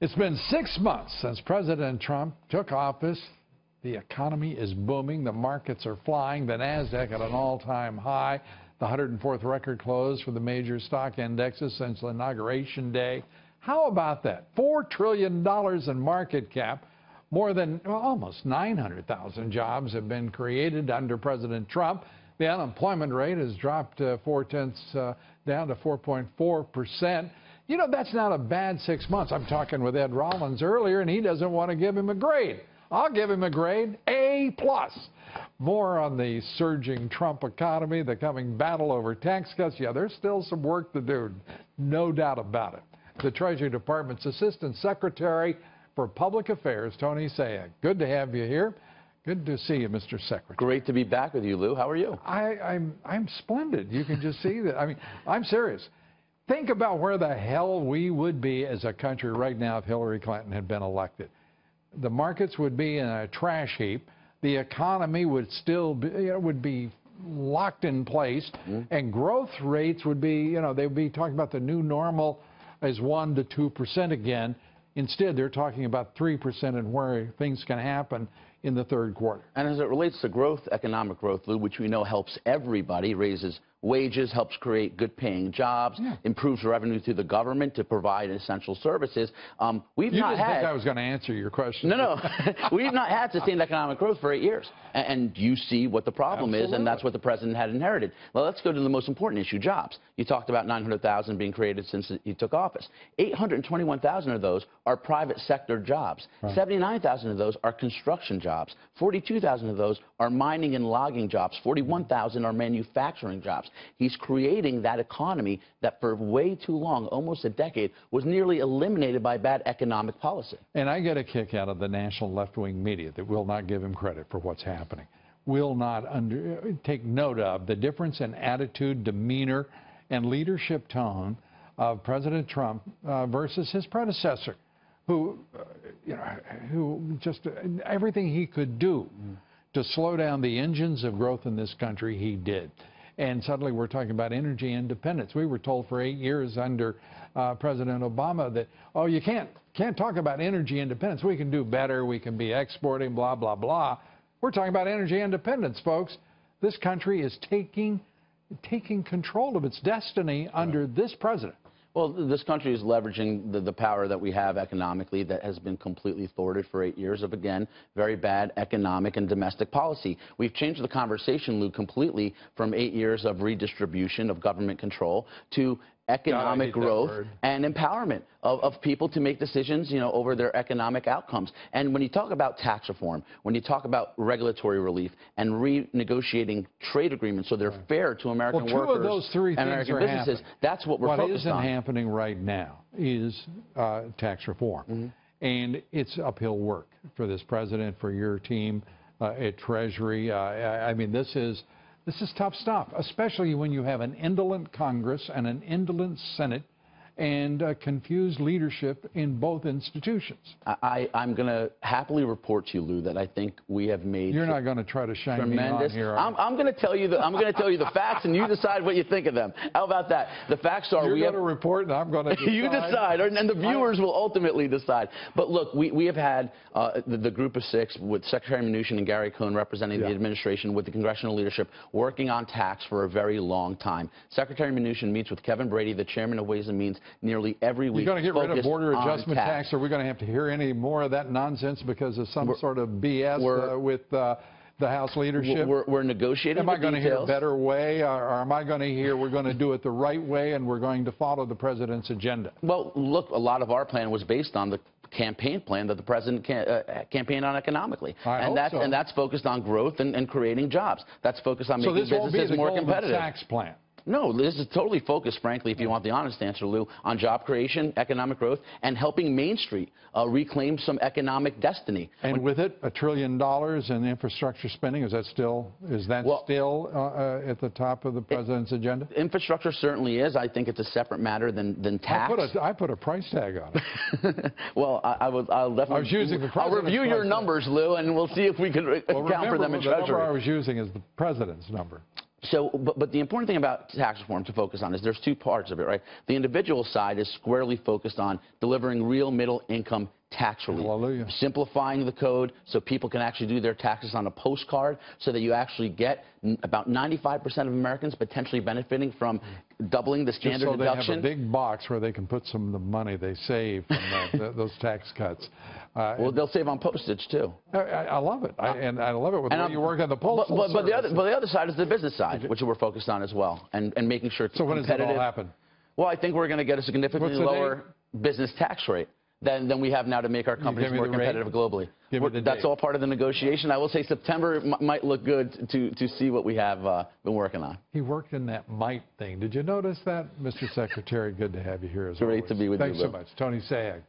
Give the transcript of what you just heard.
It's been 6 months since President Trump took office. The economy is booming. The markets are flying. The NASDAQ at an all-time high. The 104th record close for the major stock indexes since Inauguration Day. How about that? $4 trillion in market cap. More than almost 900,000 jobs have been created under President Trump. The unemployment rate has dropped 0.4 down to 4.4%. You know, that's not a bad 6 months. I'm talking with Ed Rollins earlier, and he doesn't want to give him a grade. I'll give him a grade, A+. More on the surging Trump economy, the coming battle over tax cuts. Yeah, there's still some work to do, no doubt about it. The Treasury Department's Assistant Secretary for Public Affairs, Tony Sayegh. Good to have you here. Good to see you, Mr. Secretary. Great to be back with you, Lou. How are you? I'm splendid. You can just see that. I mean, I'm serious. Think about where the hell we would be as a country right now if Hillary Clinton had been elected. The markets would be in a trash heap. The economy would still be, would be locked in place, and growth rates would be, they would be talking about the new normal as 1 to 2% again. Instead, they're talking about 3% and where things can happen in the third quarter. And as it relates to growth, economic growth, Lou, which we know helps everybody, raises wages, helps create good-paying jobs, improves revenue through the government to provide essential services. You didn't think I was going to answer your question. No. We've not had sustained economic growth for 8 years. And you see what the problem is, and that's what the president had inherited. Well, let's go to the most important issue, jobs. You talked about 900,000 being created since he took office. 821,000 of those are private sector jobs. 79,000 of those are construction jobs. 42,000 of those are mining and logging jobs. 41,000 are manufacturing jobs. He's creating that economy that for way too long, almost a decade, was nearly eliminated by bad economic policy. And I get a kick out of the national left-wing media that will not give him credit for what's happening, will not take note of the difference in attitude, demeanor, and leadership tone of President Trump versus his predecessor, who just everything he could do to slow down the engines of growth in this country, he did. And suddenly we're talking about energy independence. We were told for 8 years under President Obama that, oh, you can't talk about energy independence. We can do better. We can be exporting, blah, blah, blah. We're talking about energy independence, folks. This country is taking control of its destiny under this president. Well, this country is leveraging the power that we have economically that has been completely thwarted for 8 years of, again, very bad economic and domestic policy. We've changed the conversation, Lou, completely from 8 years of redistribution of government control to economic growth and empowerment of people to make decisions, over their economic outcomes. And when you talk about tax reform, when you talk about regulatory relief and renegotiating trade agreements so they're fair to American workers two of those three and American businesses, that's what we're focused on. What isn't happening right now is tax reform. And it's uphill work for this president, for your team at Treasury. I mean, this is tough stuff, especially when you have an indolent Congress and an indolent Senate and confused leadership in both institutions. I'm going to happily report to you, Lou, that I think we have made. You're not going to try to shine me on here. I'm going to tell you the facts, and you decide what you think of them. How about that? The facts are you're going to report, and I'm going to decide. You decide, and the viewers will ultimately decide. But look, we have had the group of six with Secretary Mnuchin and Gary Cohn representing the administration with the congressional leadership working on tax for a very long time. Secretary Mnuchin meets with Kevin Brady, the chairman of Ways and Means, nearly every week. You're going to get rid of border adjustment tax? Are we going to have to hear any more of that nonsense because of some sort of BS with the House leadership? We're negotiating. Am I going to hear a better way, or am I going to hear we're going to do it the right way and we're going to follow the president's agenda? Well, look, a lot of our plan was based on the campaign plan that the president campaigned on economically. And that's focused on growth and creating jobs. That's focused on making businesses more competitive. So this won't be the Goldman Sachs plan? No, this is totally focused, frankly, if you want the honest answer, Lou, on job creation, economic growth, and helping Main Street reclaim some economic destiny. And with it, $1 trillion in infrastructure spending, is that still at the top of the president's agenda? Infrastructure certainly is. I think it's a separate matter than tax. I put a price tag on it. Well, I'll definitely. I'll review your numbers, Lou, and we'll see if we can account for them in Treasury. The number I was using is the president's number. So, but the important thing about tax reform to focus on is there's two parts of it, right? The individual side is squarely focused on delivering real middle-income tax relief. Hallelujah. Simplifying the code so people can actually do their taxes on a postcard so that you actually get about 95% of Americans potentially benefiting from doubling the standard Just so deduction. they have a big box where they can put some of the money they save from those tax cuts. Well, they'll save on postage, too. I love it. I love it with the way you work on the postal but the service. other side is the business side, which we're focused on as well, and making sure it's competitive. So when does it all happen? Well, I think we're going to get a significantly lower business tax rate than we have now to make our companies more competitive globally. That's all part of the negotiation. I will say September might look good to see what we have been working on. He worked in that might thing. Did you notice that, Mr. Secretary? Good to have you here as always. Great to be with you, Lou. Thanks so much. Tony Sayegh.